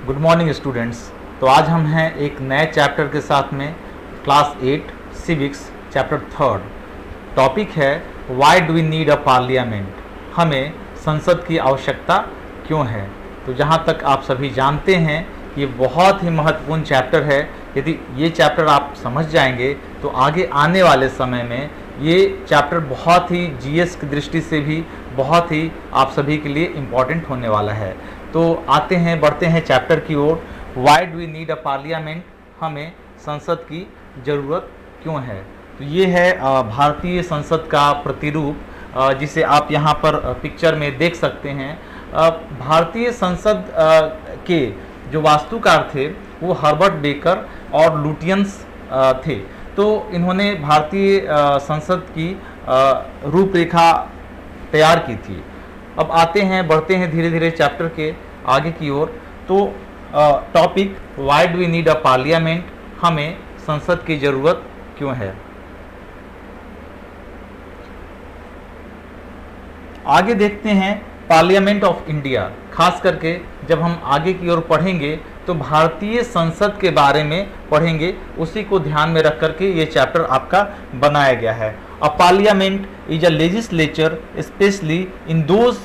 Good morning students. तो आज हम हैं एक नए चैप्टर के साथ में, क्लास 8 सिविक्स चैप्टर 3। टॉपिक है why do we need a parliament, हमें संसद की आवश्यकता क्यों है। तो जहाँ तक आप सभी जानते हैं ये बहुत ही महत्वपूर्ण चैप्टर है। यदि ये चैप्टर आप समझ जाएंगे तो आगे आने वाले समय में ये चैप्टर बहुत ही जीएस की दृष्टि से भी बहुत ही आप सभी के लिए इम्पॉर्टेंट होने वाला है। तो आते हैं, बढ़ते हैं चैप्टर की ओर। Why do we need a parliament, हमें संसद की ज़रूरत क्यों है। तो ये है भारतीय संसद का प्रतिरूप, जिसे आप यहाँ पर पिक्चर में देख सकते हैं। भारतीय संसद के जो वास्तुकार थे वो हर्बर्ट बेकर और लुटियंस थे। तो इन्होंने भारतीय संसद की रूपरेखा तैयार की थी। अब आते हैं, बढ़ते हैं धीरे धीरे चैप्टर के आगे की ओर। तो topic why do we need a parliament, हमें संसद की ज़रूरत क्यों है। आगे देखते हैं पार्लियामेंट ऑफ इंडिया। खास करके जब हम आगे की ओर पढ़ेंगे तो भारतीय संसद के बारे में पढ़ेंगे, उसी को ध्यान में रख करके ये चैप्टर आपका बनाया गया है। अ parliament is a legislature specially in those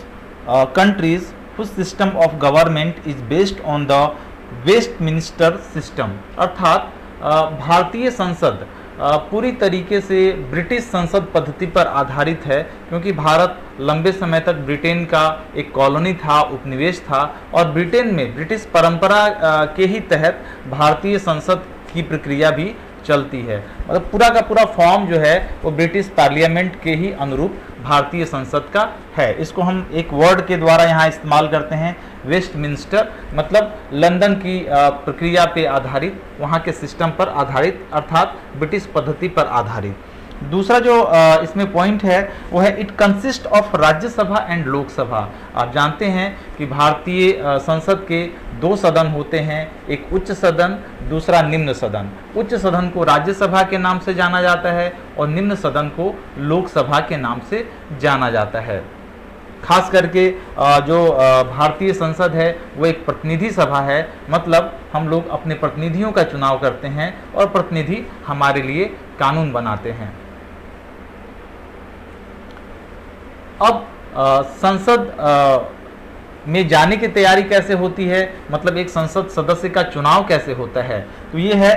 countries whose system of government is based on the Westminster system. अर्थात भारतीय संसद पूरी तरीके से ब्रिटिश संसद पद्धति पर आधारित है, क्योंकि भारत लंबे समय तक ब्रिटेन का एक कॉलोनी था, उपनिवेश था, और ब्रिटेन में ब्रिटिश परंपरा के ही तहत भारतीय संसद की प्रक्रिया भी चलती है। मतलब पूरा का पूरा फॉर्म जो है वो ब्रिटिश पार्लियामेंट के ही अनुरूप भारतीय संसद का है। इसको हम एक वर्ड के द्वारा यहाँ इस्तेमाल करते हैं, वेस्टमिंस्टर, मतलब लंदन की प्रक्रिया पे आधारित, वहाँ के सिस्टम पर आधारित, अर्थात ब्रिटिश पद्धति पर आधारित। दूसरा जो इसमें पॉइंट है वो है it consist of Rajya Sabha and Lok Sabha. आप जानते हैं कि भारतीय संसद के दो सदन होते हैं, एक उच्च सदन, दूसरा निम्न सदन। उच्च सदन को राज्यसभा के नाम से जाना जाता है और निम्न सदन को लोकसभा के नाम से जाना जाता है। खास करके जो भारतीय संसद है वो एक प्रतिनिधि सभा है, मतलब हम लोग अपने प्रतिनिधियों का चुनाव करते हैं और प्रतिनिधि हमारे लिए कानून बनाते हैं। अब संसद में जाने की तैयारी कैसे होती है, मतलब एक संसद सदस्य का चुनाव कैसे होता है। तो ये है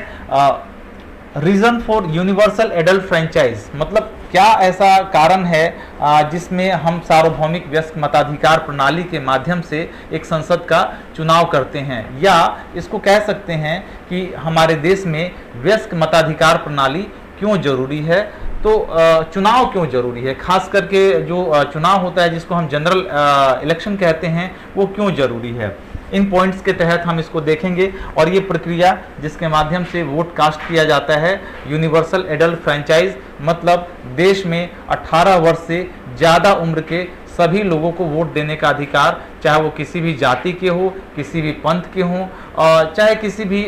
reason for universal adult franchise, मतलब क्या ऐसा कारण है जिसमें हम सार्वभौमिक व्यस्क मताधिकार प्रणाली के माध्यम से एक संसद का चुनाव करते हैं, या इसको कह सकते हैं कि हमारे देश में व्यस्क मताधिकार प्रणाली क्यों जरूरी है। तो चुनाव क्यों जरूरी है, खास करके जो चुनाव होता है जिसको हम जनरल इलेक्शन कहते हैं, वो क्यों जरूरी है। इन पॉइंट्स के तहत हम इसको देखेंगे। और ये प्रक्रिया जिसके माध्यम से वोट कास्ट किया जाता है, यूनिवर्सल एडल्ट फ्रेंचाइज, मतलब देश में 18 वर्ष से ज़्यादा उम्र के सभी लोगों को वोट देने का अधिकार, चाहे वो किसी भी जाति के हो, किसी भी पंथ के हों, चाहे किसी भी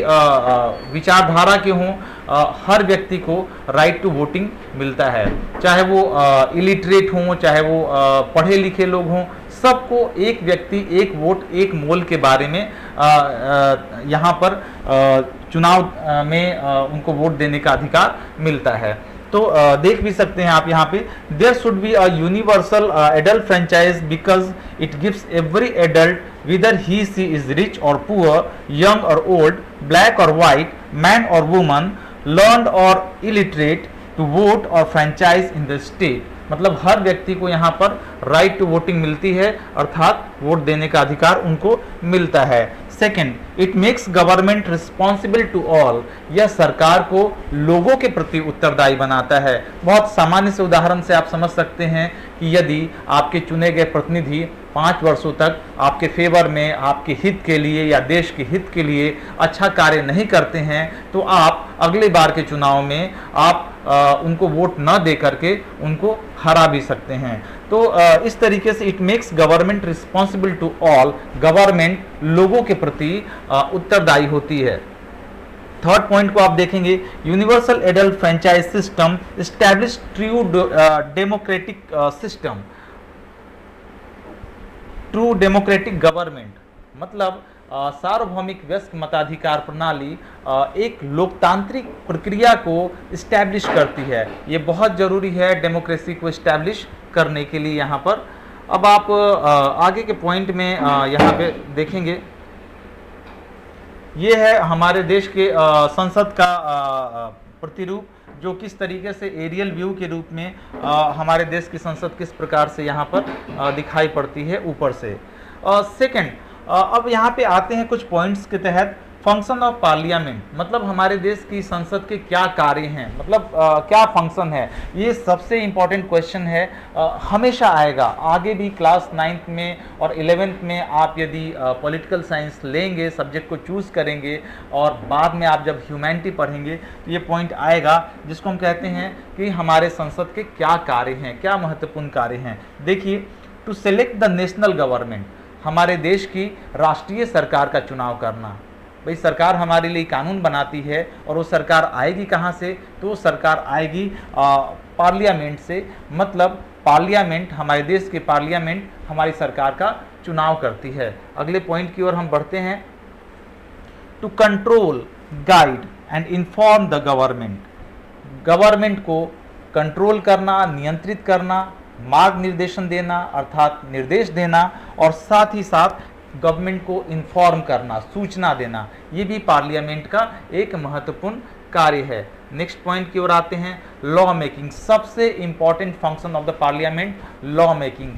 विचारधारा के हों, हर व्यक्ति को राइट टू वोटिंग मिलता है। चाहे वो इलिटरेट हों, चाहे वो पढ़े लिखे लोग हों, सबको एक व्यक्ति एक वोट एक मोल के बारे में यहाँ पर चुनाव में उनको वोट देने का अधिकार मिलता है। तो देख भी सकते हैं आप यहाँ पे, there should be a universal adult franchise because it gives every adult whether he she is rich और पुअर, यंग और ओल्ड, ब्लैक और वाइट, मैन और वुमन, लर्नड और इलिटरेट टू वोट और फ्रेंचाइज इन द स्टेट। मतलब हर व्यक्ति को यहाँ पर राइट टू वोटिंग मिलती है, अर्थात वोट देने का अधिकार उनको मिलता है। Second, it makes government responsible to all, यह सरकार को लोगों के प्रति उत्तरदायी बनाता है। बहुत सामान्य से उदाहरण से आप समझ सकते हैं कि यदि आपके चुने गए प्रतिनिधि 5 वर्षों तक आपके फेवर में, आपके हित के लिए या देश के हित के लिए अच्छा कार्य नहीं करते हैं, तो आप अगले बार के चुनाव में आप उनको वोट न दे करके उनको हरा भी सकते हैं। तो इस तरीके से it makes government responsible to all, government लोगों के प्रति उत्तरदायी होती है। थर्ड पॉइंट को आप देखेंगे, universal adult franchise system establish true democratic system, true democratic government, मतलब सार्वभौमिक वयस्क मताधिकार प्रणाली एक लोकतांत्रिक प्रक्रिया को इस्टेब्लिश करती है। ये बहुत ज़रूरी है डेमोक्रेसी को इस्टेब्लिश करने के लिए यहाँ पर। अब आप आगे के पॉइंट में यहाँ पे देखेंगे, ये है हमारे देश के संसद का प्रतिरूप, जो किस तरीके से एरियल व्यू के रूप में हमारे देश की संसद किस प्रकार से यहाँ पर दिखाई पड़ती है ऊपर से। सेकंड, अब यहाँ पे आते हैं कुछ पॉइंट्स के तहत। फंक्शन ऑफ पार्लियामेंट, मतलब हमारे देश की संसद के क्या कार्य हैं, मतलब क्या फंक्शन है, ये सबसे इम्पॉर्टेंट क्वेश्चन है। हमेशा आएगा, आगे भी क्लास 9th में और 11th में आप यदि पॉलिटिकल साइंस लेंगे, सब्जेक्ट को चूज़ करेंगे और बाद में आप जब ह्यूमैनिटी पढ़ेंगे तो ये पॉइंट आएगा, जिसको हम कहते हैं कि हमारे संसद के क्या कार्य हैं, क्या महत्वपूर्ण कार्य हैं। देखिए, to select the national government, हमारे देश की राष्ट्रीय सरकार का चुनाव करना। भाई सरकार हमारे लिए कानून बनाती है और वो सरकार आएगी कहाँ से, तो वो सरकार आएगी पार्लियामेंट से। मतलब पार्लियामेंट, हमारे देश की पार्लियामेंट हमारी सरकार का चुनाव करती है। अगले पॉइंट की ओर हम बढ़ते हैं। To control, guide and inform the government, government को कंट्रोल करना, नियंत्रित करना, मार्ग निर्देशन देना अर्थात निर्देश देना, और साथ ही साथ गवर्नमेंट को इन्फॉर्म करना, सूचना देना, ये भी पार्लियामेंट का एक महत्वपूर्ण कार्य है। नेक्स्ट पॉइंट की ओर आते हैं। लॉ मेकिंग, सबसे important function of the parliament, law making.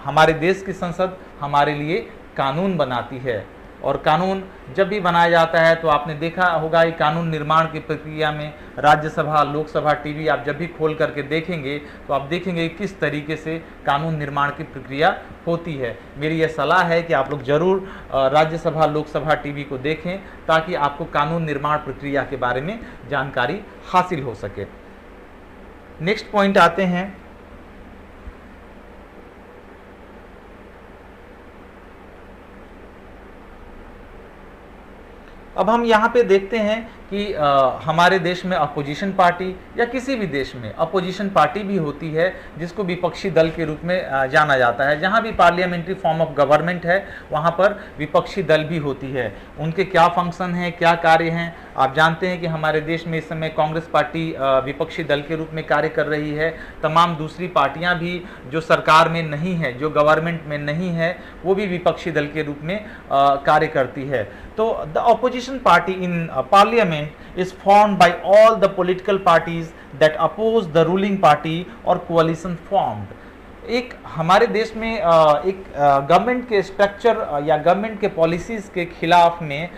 हमारे देश की संसद हमारे लिए कानून बनाती है, और कानून जब भी बनाया जाता है तो आपने देखा होगा कि कानून निर्माण की प्रक्रिया में राज्यसभा, लोकसभा, टीवी आप जब भी खोल करके देखेंगे तो आप देखेंगे किस तरीके से कानून निर्माण की प्रक्रिया होती है। मेरी यह सलाह है कि आप लोग जरूर राज्यसभा, लोकसभा, टीवी को देखें ताकि आपको कानून निर्माण प्रक्रिया के बारे में जानकारी हासिल हो सके। नेक्स्ट पॉइंट आते हैं। अब हम यहाँ पे देखते हैं कि हमारे देश में अपोजिशन पार्टी या किसी भी देश में अपोजिशन पार्टी भी होती है, जिसको विपक्षी दल के रूप में जाना जाता है। जहाँ भी पार्लियामेंट्री फॉर्म ऑफ गवर्नमेंट है वहाँ पर विपक्षी दल भी होती है। उनके क्या फंक्शन हैं, क्या कार्य हैं, आप जानते हैं कि हमारे देश में इस समय कांग्रेस पार्टी विपक्षी दल के रूप में कार्य कर रही है। तमाम दूसरी पार्टियां भी जो सरकार में नहीं है, जो गवर्नमेंट में नहीं है, वो भी विपक्षी दल के रूप में कार्य करती है। तो the opposition party in parliament is formed by all the political parties that oppose the ruling party और कोalition फॉर्म्ड। एक हमारे देश में एक गवर्नमेंट के स्ट्रक्चर या गवर्नमेंट के पॉलिसीज़ के खिलाफ में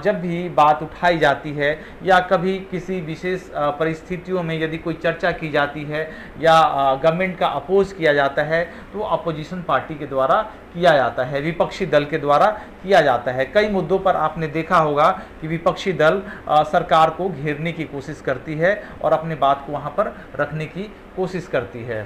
जब भी बात उठाई जाती है या कभी किसी विशेष परिस्थितियों में यदि कोई चर्चा की जाती है या गवर्नमेंट का अपोज किया जाता है तो अपोजिशन पार्टी के द्वारा किया जाता है, विपक्षी दल के द्वारा किया जाता है। कई मुद्दों पर आपने देखा होगा कि विपक्षी दल सरकार को घेरने की कोशिश करती है और अपनी बात को वहाँ पर रखने की कोशिश करती है।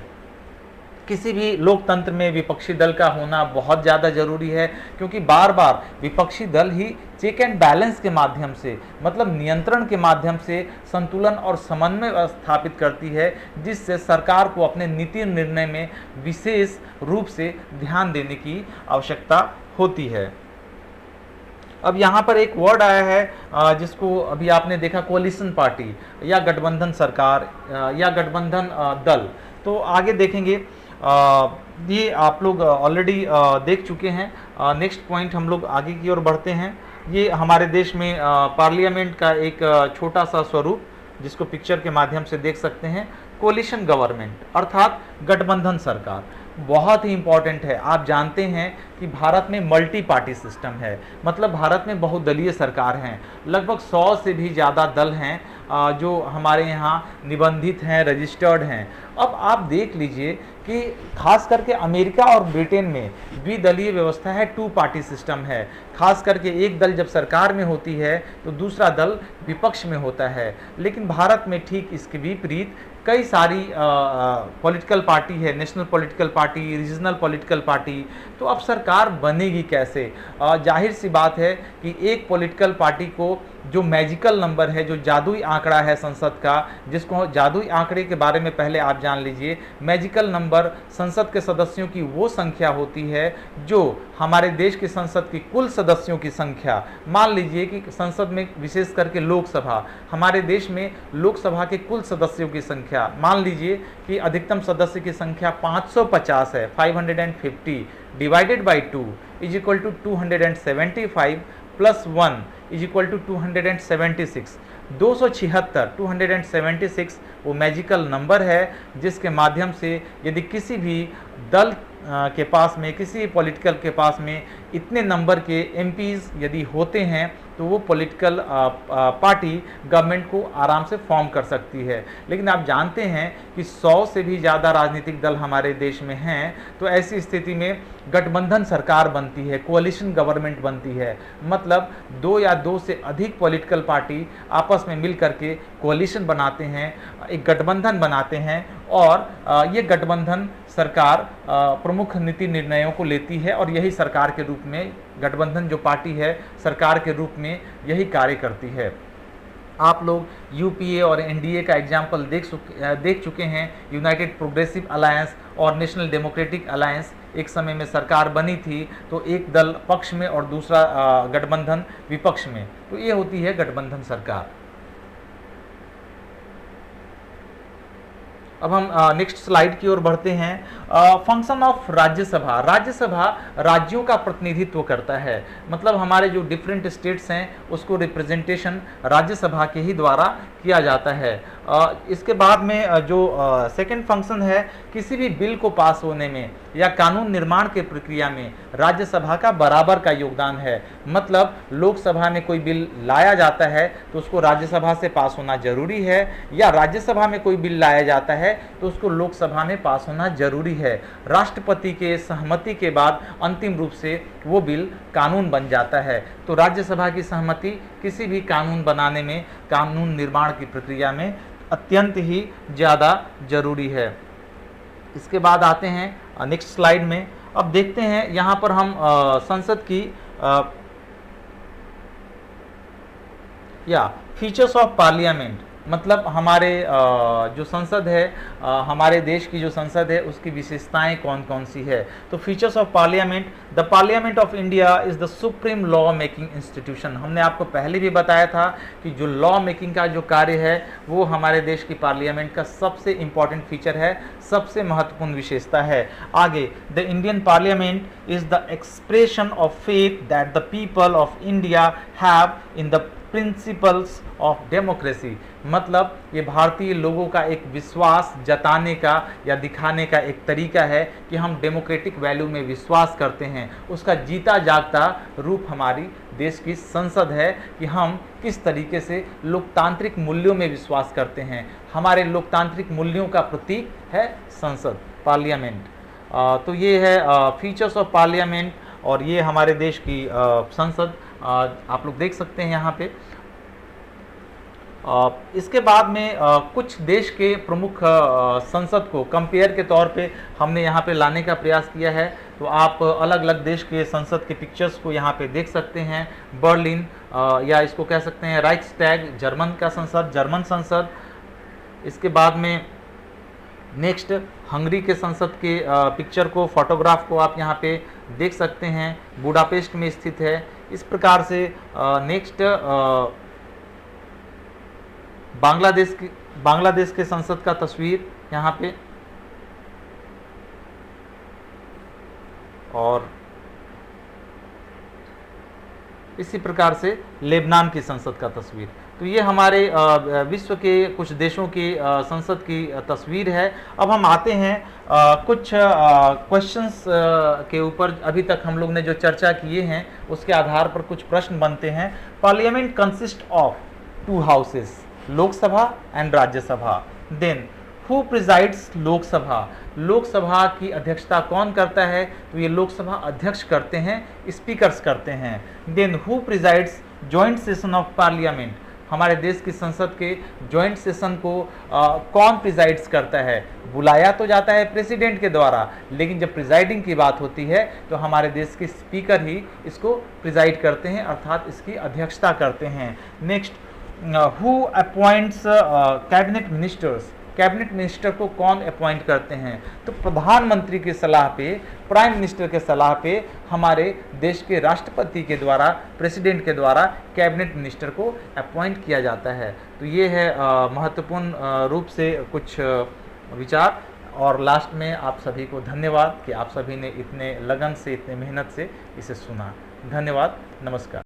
किसी भी लोकतंत्र में विपक्षी दल का होना बहुत ज़्यादा ज़रूरी है, क्योंकि बार बार विपक्षी दल ही चेक एंड बैलेंस के माध्यम से, मतलब नियंत्रण के माध्यम से संतुलन और समन्वय स्थापित करती है, जिससे सरकार को अपने नीति निर्णय में विशेष रूप से ध्यान देने की आवश्यकता होती है। अब यहाँ पर एक वर्ड आया है जिसको अभी आपने देखा, कोalition पार्टी या गठबंधन सरकार या गठबंधन दल। तो आगे देखेंगे, ये आप लोग ऑलरेडी देख चुके हैं। नेक्स्ट पॉइंट हम लोग आगे की ओर बढ़ते हैं। ये हमारे देश में पार्लियामेंट का एक छोटा सा स्वरूप जिसको पिक्चर के माध्यम से देख सकते हैं, कोalition गवर्नमेंट अर्थात गठबंधन सरकार बहुत ही इंपॉर्टेंट है। आप जानते हैं कि भारत में मल्टी पार्टी सिस्टम है, मतलब भारत में बहुदलीय सरकार हैं। लगभग 100 से भी ज़्यादा दल हैं जो हमारे यहाँ निबंधित हैं, रजिस्टर्ड हैं। अब आप देख लीजिए कि खास करके अमेरिका और ब्रिटेन में द्विदलीय व्यवस्था है, 2 पार्टी सिस्टम है। खास करके एक दल जब सरकार में होती है तो दूसरा दल विपक्ष में होता है। लेकिन भारत में ठीक इसके विपरीत कई सारी पॉलिटिकल पार्टी है, national political party, regional political party. तो अब सरकार बनेगी कैसे? जाहिर सी बात है कि एक पॉलिटिकल पार्टी को जो मैजिकल नंबर है, जो जादुई आंकड़ा है संसद का, जिसको जादुई आंकड़े के बारे में पहले आप जान लीजिए। मैजिकल नंबर संसद के सदस्यों की वो संख्या होती है जो हमारे देश की संसद की कुल सदस्यों की संख्या, मान लीजिए कि संसद में विशेष करके लोकसभा, हमारे देश में लोकसभा के कुल सदस्यों की संख्या मान लीजिए कि अधिकतम सदस्य की संख्या 550 है, 550 divided by 2 is equal to 275 plus 1 is equal to 276। 276 वो मैजिकल नंबर है जिसके माध्यम से यदि किसी भी दल के पास में, किसी पॉलिटिकल के पास में इतने नंबर के एमपीज यदि होते हैं तो वो पॉलिटिकल पार्टी गवर्नमेंट को आराम से फॉर्म कर सकती है। लेकिन आप जानते हैं कि 100 से भी ज़्यादा राजनीतिक दल हमारे देश में हैं, तो ऐसी स्थिति में गठबंधन सरकार बनती है, कोalition गवर्नमेंट बनती है। मतलब 2 या 2 से अधिक पॉलिटिकल पार्टी आपस में मिल करके कोalition बनाते हैं, एक गठबंधन बनाते हैं और ये गठबंधन सरकार प्रमुख नीति निर्णयों को लेती है और यही सरकार के रूप में, गठबंधन जो पार्टी है सरकार के रूप में यही कार्य करती है। आप लोग यूपीए और एनडीए का एग्जाम्पल देख चुके हैं। यूनाइटेड प्रोग्रेसिव अलायंस और नेशनल डेमोक्रेटिक अलायंस एक समय में सरकार बनी थी, तो एक दल पक्ष में और दूसरा गठबंधन विपक्ष में, तो ये होती है गठबंधन सरकार। अब हम नेक्स्ट स्लाइड की ओर बढ़ते हैं। Function of Rajya Sabha. राज्यसभा राज्यों का प्रतिनिधित्व करता है, मतलब हमारे जो डिफरेंट स्टेट्स हैं उसको रिप्रेजेंटेशन राज्यसभा के ही द्वारा किया जाता है। इसके बाद में जो सेकंड फंक्शन है, किसी भी बिल को पास होने में या कानून निर्माण के प्रक्रिया में राज्यसभा का बराबर का योगदान है। मतलब लोकसभा में कोई बिल लाया जाता है तो उसको राज्यसभा से पास होना जरूरी है, या राज्यसभा में कोई बिल लाया जाता है तो उसको लोकसभा में पास होना जरूरी है। राष्ट्रपति के सहमति के बाद अंतिम रूप से वो बिल कानून बन जाता है। तो राज्यसभा की सहमति किसी भी कानून बनाने में, कानून निर्माण की प्रक्रिया में अत्यंत ही ज़्यादा जरूरी है। इसके बाद आते हैं नेक्स्ट स्लाइड में। अब देखते हैं यहाँ पर हम संसद की या फीचर्स ऑफ पार्लियामेंट, मतलब हमारे जो संसद है, हमारे देश की जो संसद है उसकी विशेषताएं कौन कौन सी है। तो features of parliament, the parliament of India is the supreme law making institution. हमने आपको पहले भी बताया था कि जो लॉ मेकिंग का जो कार्य है वो हमारे देश की पार्लियामेंट का सबसे इम्पॉर्टेंट फीचर है, सबसे महत्वपूर्ण विशेषता है। आगे, the Indian parliament is the expression of faith that the people of India have in the principles of democracy. मतलब ये भारतीय लोगों का एक विश्वास जताने का या दिखाने का एक तरीका है कि हम डेमोक्रेटिक वैल्यू में विश्वास करते हैं। उसका जीता जागता रूप हमारी देश की संसद है कि हम किस तरीके से लोकतांत्रिक मूल्यों में विश्वास करते हैं। हमारे लोकतांत्रिक मूल्यों का प्रतीक है संसद, पार्लियामेंट। तो ये है फीचर्स ऑफ पार्लियामेंट और ये हमारे देश की संसद आप लोग देख सकते हैं यहाँ पे। इसके बाद में कुछ देश के प्रमुख संसद को कंपेयर के तौर पे हमने यहाँ पे लाने का प्रयास किया है। तो आप अलग अलग देश के संसद के पिक्चर्स को यहाँ पे देख सकते हैं। बर्लिन या इसको कह सकते हैं राइक्सटैग, जर्मन का संसद, जर्मन संसद। इसके बाद में नेक्स्ट हंगरी के संसद के पिक्चर को, फोटोग्राफ को आप यहाँ पे देख सकते हैं, बुडापेस्ट में स्थित है। इस प्रकार से नेक्स्ट बांग्लादेश के संसद का तस्वीर यहाँ पे, और इसी प्रकार से लेबनान की संसद का तस्वीर। तो ये हमारे विश्व के कुछ देशों की संसद की तस्वीर है। अब हम आते हैं कुछ क्वेश्चंस के ऊपर। अभी तक हम लोग ने जो चर्चा किए हैं उसके आधार पर कुछ प्रश्न बनते हैं। Parliament consist of 2 houses, Lok Sabha and Rajya Sabha. Then who presides Lok Sabha, Lok Sabha की अध्यक्षता कौन करता है? तो ये लोकसभा अध्यक्ष करते हैं, स्पीकर्स करते हैं। Then who presides joint session of parliament, हमारे देश की संसद के जॉइंट सेशन को कौन प्रिजाइड्स करता है? बुलाया तो जाता है प्रेसिडेंट के द्वारा, लेकिन जब प्रिजाइडिंग की बात होती है तो हमारे देश के स्पीकर ही इसको प्रिजाइड करते हैं, अर्थात इसकी अध्यक्षता करते हैं। Next, who appoints cabinet ministers? Cabinet minister को कौन अपॉइंट करते हैं? तो प्रधानमंत्री की सलाह पे, प्राइम मिनिस्टर के सलाह पे हमारे देश के राष्ट्रपति के द्वारा, प्रेसिडेंट के द्वारा कैबिनेट मिनिस्टर को अपॉइंट किया जाता है। तो ये है महत्वपूर्ण रूप से कुछ विचार। और लास्ट में आप सभी को धन्यवाद कि आप सभी ने इतने लगन से, इतने मेहनत से इसे सुना। धन्यवाद, नमस्कार।